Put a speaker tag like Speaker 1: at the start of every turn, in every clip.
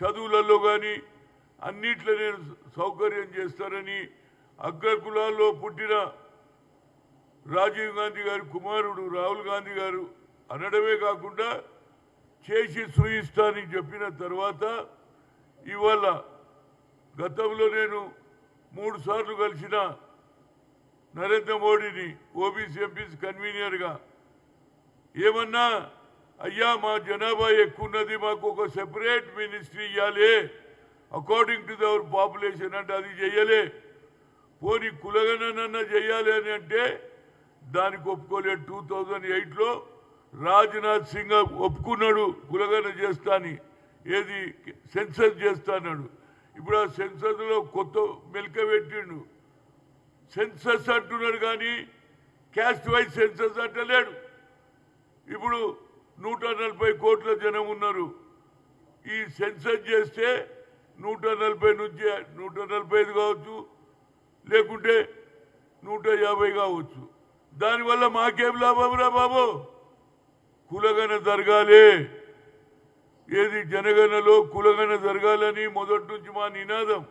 Speaker 1: చదువులలో కానీ అన్నిట్లో నేను సౌకర్యం చేస్తానని అగ్రకులాల్లో పుట్టిన రాజీవ్ గాంధీ గారి కుమారుడు రాహుల్ గాంధీ గారు అనడమే కాకుండా చేసి చూయిస్తానని చెప్పిన తర్వాత ఇవాళ గతంలో నేను 3 సార్లు కలిసిన నరేంద్ర మోడీని ఓబీసీ ఎంపీసీ కన్వీనర్గా ఏమన్నా అయ్యా మా జనాభా ఎక్కున్నది మాకు ఒక సెపరేట్ మినిస్ట్రీ ఇవ్వాలి అకార్డింగ్ టు అవర్ పాపులేషన్ అంటే అది చెయ్యలే పోనీ కులగణన చెయ్యాలి అని అంటే దానికి ఒప్పుకోలేదు 2008లో రాజ్నాథ్ సింగ్ ఒప్పుకున్నాడు కులగణన చేస్తాని ఏది సెన్సస్ చేస్తాడు ఇప్పుడు ఆ సెన్సస్లో కొత్త మెలక పెట్టిండు సెన్సస్ అంటున్నాడు కానీ క్యాస్ట్ వైజ్ సెన్సస్ అంటలేడు ఇప్పుడు 140 కోట్ల జనం ఉన్నారు ఈ సెన్సస్ చేస్తే 140 నుంచి 145 కావచ్చు లేకుంటే 150 కావచ్చు దానివల్ల మాకేం లాభం రా బాబు కులగణ జరగాలి ఏది జనగణలో కులగణ జరగాలని మొదటి నుంచి మా నినాదం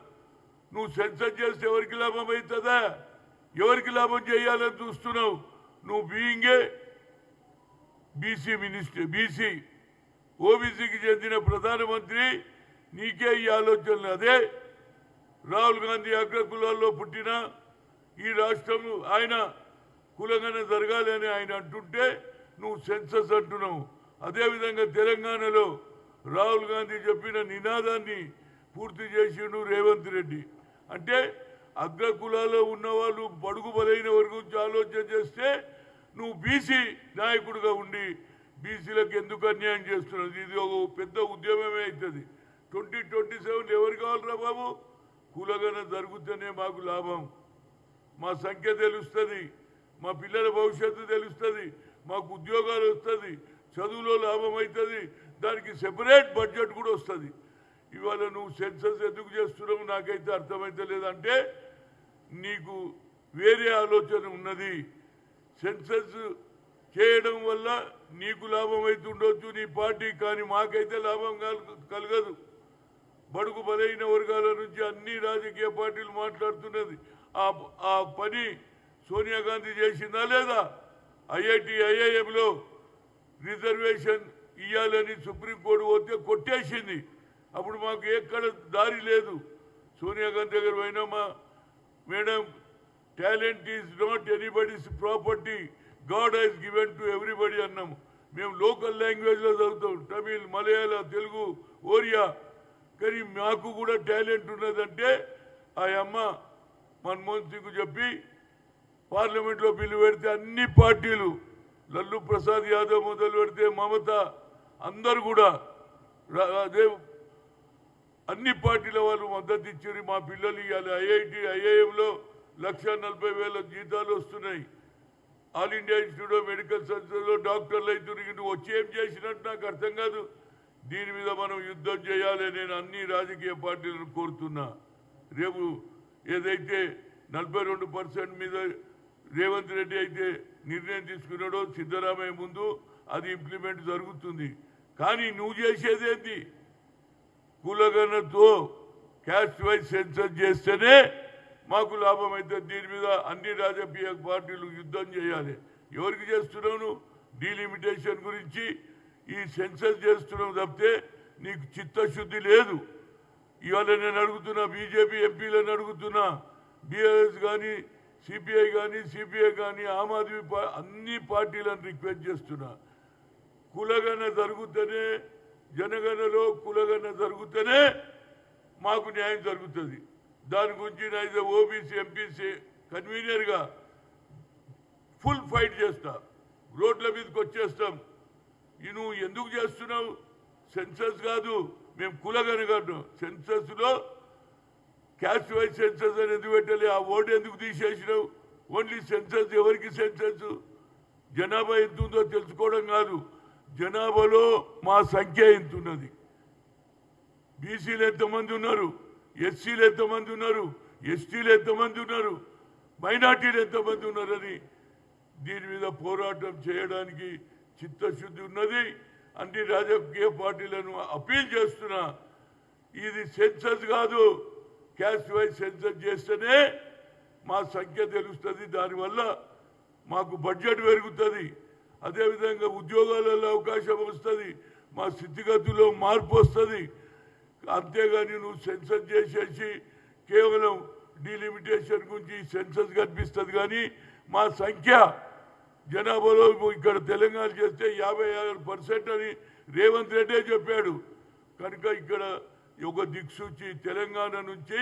Speaker 1: నువ్వు సెన్సస్ చేస్తే ఎవరికి లాభం అవుతుందా ఎవరికి లాభం చేయాలని చూస్తున్నావు నువ్వు బీయింగే బీసీ మినిస్టర్ బీసీ ఓబీసీకి చెందిన ప్రధానమంత్రి నీకే ఈ ఆలోచనలు అదే రాహుల్ గాంధీ అగ్రకులాల్లో పుట్టిన ఈ రాష్ట్రంలో ఆయన కులగణ జరగాలి అని ఆయన అంటుంటే నువ్వు సెన్సస్ అంటున్నావు అదేవిధంగా తెలంగాణలో రాహుల్ గాంధీ చెప్పిన నినాదాన్ని పూర్తి చేసిండు రేవంత్ రెడ్డి అంటే అగ్రకులాల్లో ఉన్నవాళ్ళు బడుగు బలైన వారి గురించి ఆలోచన చేస్తే నువ్వు బీసీ నాయకుడిగా ఉండి బీసీలకు ఎందుకు అన్యాయం చేస్తున్నావు ఇది ఒక పెద్ద ఉద్యమమే అవుతుంది 2027 ఎవరు కావాలరా బాబు కులగణ జరుగుతూనే మాకు లాభం మా సంఖ్య తెలుస్తుంది మా పిల్లల భవిష్యత్తు తెలుస్తుంది మాకు ఉద్యోగాలు వస్తుంది చదువులో లాభం అవుతుంది దానికి సెపరేట్ బడ్జెట్ కూడా వస్తుంది ఇవాళ నువ్వు సెన్సస్ ఎందుకు చేస్తున్నావు నాకైతే అర్థమైతే లేదంటే నీకు వేరే ఆలోచన ఉన్నది సెన్సస్ చేయడం వల్ల నీకు లాభం అవుతుండొచ్చు నీ పార్టీ కానీ మాకైతే లాభం కలగదు బడుగు బలైన వర్గాల నుంచి అన్ని రాజకీయ పార్టీలు మాట్లాడుతున్నది ఆ పని సోనియా గాంధీ చేసిందా లేదా ఐఐఎంలో రిజర్వేషన్ ఇవ్వాలని సుప్రీంకోర్టు పోతే కొట్టేసింది అప్పుడు మాకు ఎక్కడ దారి లేదు సోనియా గాంధీ దగ్గర పోయినా madam talent is not anybody's property god has given to everybody అన్నాము మేము లోకల్ లాంగ్వేజ్లో చదువుతాం తమిళ్ మలయాళ తెలుగు ఒరియా కానీ మాకు కూడా టాలెంట్ ఉన్నదంటే ఆ అమ్మ మన్మోహన్ సింగ్ చెప్పి పార్లమెంట్లో బిల్లు పెడితే అన్ని పార్టీలు లల్లు ప్రసాద్ యాదవ్ మొదలు పెడితే మమత అందరు కూడా అదే అన్ని పార్టీల వాళ్ళు మద్దతు ఇచ్చారు మా పిల్లలు ఇవ్వాలి ఐఐఎంలో 1,40,000 జీతాలు వస్తున్నాయి All India Institute of Medical సైన్సెస్లో డాక్టర్లు అవుతున్నారు నువ్వు వచ్చి ఏం చేసినట్టు నాకు అర్థం కాదు దీని మీద మనం యుద్ధం చేయాలి నేను అన్ని రాజకీయ పార్టీలను కోరుతున్నా రేపు ఏదైతే 42% మీద రేవంత్ రెడ్డి అయితే నిర్ణయం తీసుకున్నాడో సిద్ధరామయ్య ముందు అది ఇంప్లిమెంట్ జరుగుతుంది కానీ నువ్వు చేసేదేంటి కులగణతో క్యాస్ట్ వైజ్ సెన్సస్ చేస్తేనే మాకు లాభం అయితే దీని మీద అన్ని రాజకీయ పార్టీలు యుద్ధం చేయాలి ఎవరికి చేస్తున్నావు డీలిమిటేషన్ గురించి ఈ సెన్సస్ చేస్తున్నావు తప్పితే నీకు చిత్తశుద్ధి లేదు ఇవాళ నేను అడుగుతున్నా బీజేపీ ఎంపీలను అడుగుతున్నా బీఆర్ఎస్ కానీ సిపిఐ కానీ సిపిఐ కానీ ఆమ్ ఆద్మీ అన్ని పార్టీలను రిక్వెస్ట్ చేస్తున్నా కులగణ జరుగుతూనే జనగణలో కులగణ జరుగుతూనే మాకు న్యాయం జరుగుతుంది దాని గురించి నేను ఓబీసీ ఎంపీసీ కన్వీనర్గా ఫుల్ ఫైట్ చేస్తా రోడ్ల మీదకి వచ్చేస్తాం నువ్వు ఎందుకు చేస్తున్నావు సెన్సస్ కాదు మేము కులగణ కాదు సెన్సస్లో క్యాస్ట్ వైజ్ సెన్సస్ అని ఎందుకు పెట్టాలి ఆ ఓటు ఎందుకు తీసేసినావు ఓన్లీ సెన్సస్ ఎవరికి సెన్సస్ జనాభా ఎంత ఉందో తెలుసుకోవడం కాదు జనాభాలో మా సంఖ్య ఎంత ఉన్నది బీసీలు ఎంతమంది ఉన్నారు ఎస్సీలు ఎంతమంది ఉన్నారు ఎస్టీలు ఎంతమంది ఉన్నారు మైనార్టీలు ఎంతమంది ఉన్నారని దీని మీద పోరాటం చేయడానికి చిత్తశుద్ధి ఉన్నది అన్ని రాజకీయ పార్టీలను అపీల్ చేస్తున్నా ఇది సెన్సస్ కాదు, క్యాస్ట్ వైజ్ సెన్సస్ చేస్తేనే మా సంఖ్య తెలుస్తుంది, దానివల్ల మాకు బడ్జెట్ పెరుగుతుంది, అదేవిధంగా ఉద్యోగాలలో అవకాశం వస్తుంది, మా స్థితిగతుల్లో మార్పు వస్తుంది. అంతేగాని నువ్వు సెన్సస్ చేసేసి కేవలం డీలిమిటేషన్ గురించి సెన్సస్ కనిపిస్తుంది, కానీ మా సంఖ్య జనాభాలో ఇక్కడ తెలంగాణ చేస్తే 56% అని రేవంత్ రెడ్డి చెప్పాడు. కనుక ఇక్కడ ఒక దిక్సూచి తెలంగాణ నుంచి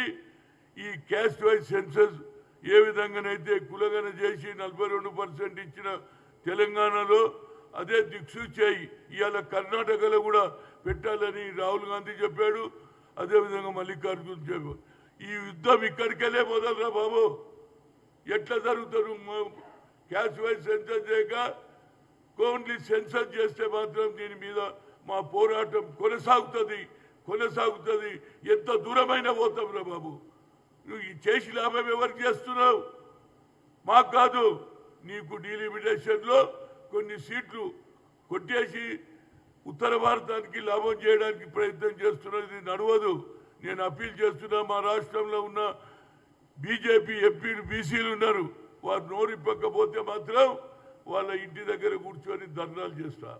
Speaker 1: ఈ క్యాస్ట్ వైజ్ సెన్సస్ ఏ విధంగానైతే కులగన చేసి 42% ఇచ్చిన తెలంగాణలో అదే దిక్సూచి అయి ఇవాళ కర్ణాటకలో కూడా పెట్టాలని రాహుల్ గాంధీ చెప్పాడు, అదేవిధంగా మల్లికార్జున్ చెప్పాడు. ఈ యుద్ధం ఇక్కడికెళ్ళే మొదలరా బాబు. ఎట్లా జరుగుతారు? క్యాస్ట్ వైజ్ సెన్సస్ చేయక ఓన్లీ సెన్సస్ చేస్తే మాత్రం దీని మీద మా పోరాటం కొనసాగుతుంది. ఎంత దూరమైనా పోతాం రా బాబు. నువ్వు చేసి లాభం ఎవరికి చేస్తున్నావు? మాకు కాదు. నీకు డీలిమిటేషన్లో కొన్ని సీట్లు కొట్టేసి ఉత్తర భారతానికి లాభం చేయడానికి ప్రయత్నం చేస్తున్నది, ఇది నడవదు. నేను అప్పీల్ చేస్తున్నా, మా రాష్ట్రంలో ఉన్న బీజేపీ ఎంపీలు బీసీలు ఉన్నారు, వారు నోరిప్పకపోతే మాత్రం వాళ్ళ ఇంటి దగ్గర కూర్చొని ధర్నాలు చేస్తా.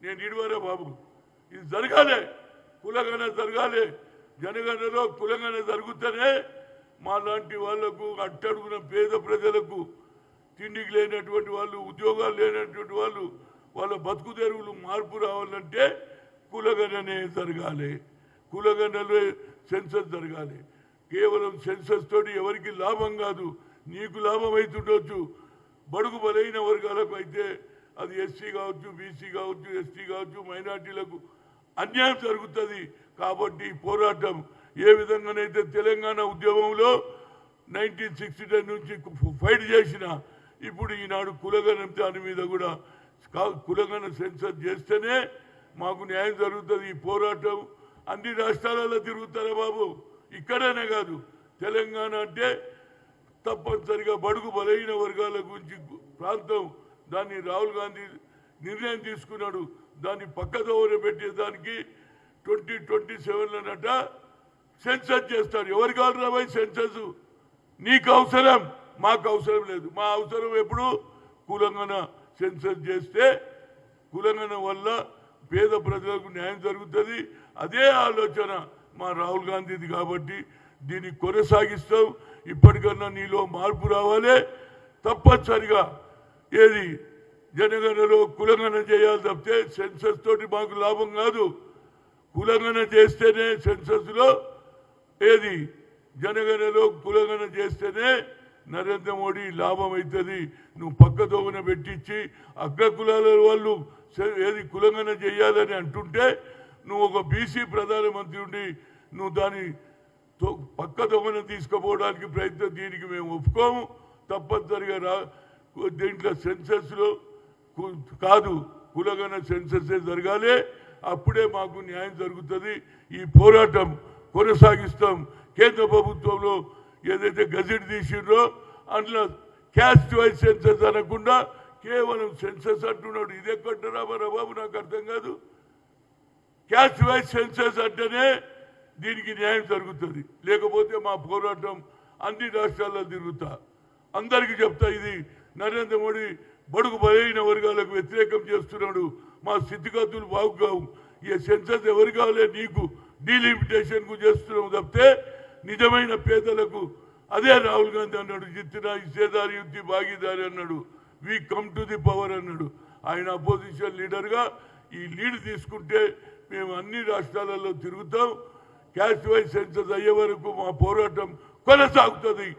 Speaker 1: నేను ఇడివరా బాబు, ఇది జరగాలి, కులగణ జరగాలి. జనగణలో కులగణ జరుగుతూనే మా లాంటి వాళ్లకు, అట్టడుగున పేద ప్రజలకు, తిండికి లేనటువంటి వాళ్ళు, ఉద్యోగాలు లేనటువంటి వాళ్ళు, వాళ్ళ బతుకు తెరువులు మార్పు రావాలంటే కులగణనే జరగాలి. కులగణలో సెన్సస్ జరగాలి. కేవలం సెన్సస్ తోటి ఎవరికి లాభం కాదు, నీకు లాభం అవుతుండొచ్చు. బడుగు బలైన వర్గాలకు అయితే అది ఎస్సీ కావచ్చు, బీసీ కావచ్చు, ఎస్టీ కావచ్చు, మైనార్టీలకు అన్యాయం జరుగుతుంది. కాబట్టి పోరాటం ఏ విధంగానైతే తెలంగాణ ఉద్యమంలో 1960 నుంచి ఫైట్ చేసిన, ఇప్పుడు ఈనాడు కులగణం దాని మీద కూడా కులగణ సెన్సస్ చేస్తేనే మాకు న్యాయం జరుగుతుంది. ఈ పోరాటం అన్ని రాష్ట్రాలలో తిరుగుతారా బాబు, ఇక్కడనే కాదు. తెలంగాణ అంటే తప్పనిసరిగా బడుగు బలైన వర్గాల గురించి ప్రాంతం, దాన్ని రాహుల్ గాంధీ నిర్ణయం తీసుకున్నాడు. దాన్ని పక్కదోవన పెట్టేదానికి 2027 సెన్సస్ చేస్తాడు. ఎవరు కావాలి రాబోయే సెన్సస్? నీకు అవసరం, మాకు అవసరం లేదు. మా అవసరం ఎప్పుడు కులంగన సెన్సస్ చేస్తే కులంగన వల్ల పేద ప్రజలకు న్యాయం జరుగుతుంది. అదే ఆలోచన మా రాహుల్ గాంధీది. కాబట్టి దీన్ని కొనసాగిస్తాం. ఇప్పటికన్నా నీలో మార్పు రావాలి. తప్పనిసరిగా ఏది జనగణలో కులంగన చేయాలి తప్పితే సెన్సస్ తోటి మాకు లాభం కాదు. కులంగన చేస్తేనే సెన్సస్లో ఏది జనగణలో కులంగన చేస్తేనే నరేంద్ర మోడీ లాభం అవుతుంది. నువ్వు పక్కదోవన పెట్టించి అగ్ర కులాల వాళ్ళు ఏది కులంగన చేయాలని అంటుంటే నువ్వు ఒక బీసీ ప్రధానమంత్రి ఉండి నువ్వు దాన్ని పక్కదోవన తీసుకుపోవడానికి ప్రయత్నం, దీనికి మేము ఒప్పుకోము. తప్పనిసరిగా దీంట్లో సెన్సస్లో కాదు, కులగణ సెన్ససే జరగాలి. అప్పుడే మాకు న్యాయం జరుగుతుంది. ఈ పోరాటం కొనసాగిస్తాం. కేంద్ర ప్రభుత్వంలో ఏదైతే గజెట్ తీసిండ్రో అందులో క్యాస్ట్ వైజ్ సెన్సస్ అనకుండా కేవలం సెన్సస్ అంటున్నాడు. ఇది ఎక్కడరా మరి బాబు, నాకు అర్థం కాదు. క్యాస్ట్ వైజ్ సెన్సస్ అంటేనే దీనికి న్యాయం జరుగుతుంది. లేకపోతే మా పోరాటం అన్ని రాష్ట్రాల్లో తిరుగుతా, అందరికీ చెప్తా. ఇది నరేంద్ర మోడీ బడుగు బలైన వర్గాలకు వ్యతిరేకం చేస్తున్నాడు. మా స్థితిగతులు బాగుకావు. ఈ సెన్సస్ ఎవరు కావాలి? నీకు డీలిమిటేషన్కు చేస్తున్నావు తప్పితే నిజమైన పేదలకు. అదే రాహుల్ గాంధీ అన్నాడు, జిత్తిన ఇచ్చేదారి యుద్ధి భాగీదారి అన్నాడు. We come to the power అన్నాడు. ఆయన అపోజిషన్ లీడర్గా ఈ లీడ్ తీసుకుంటే మేము అన్ని రాష్ట్రాలలో తిరుగుతాం. క్యాస్ట్ వైజ్ సెన్సస్ అయ్యే వరకు మా పోరాటం కొనసాగుతుంది.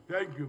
Speaker 1: Thank you.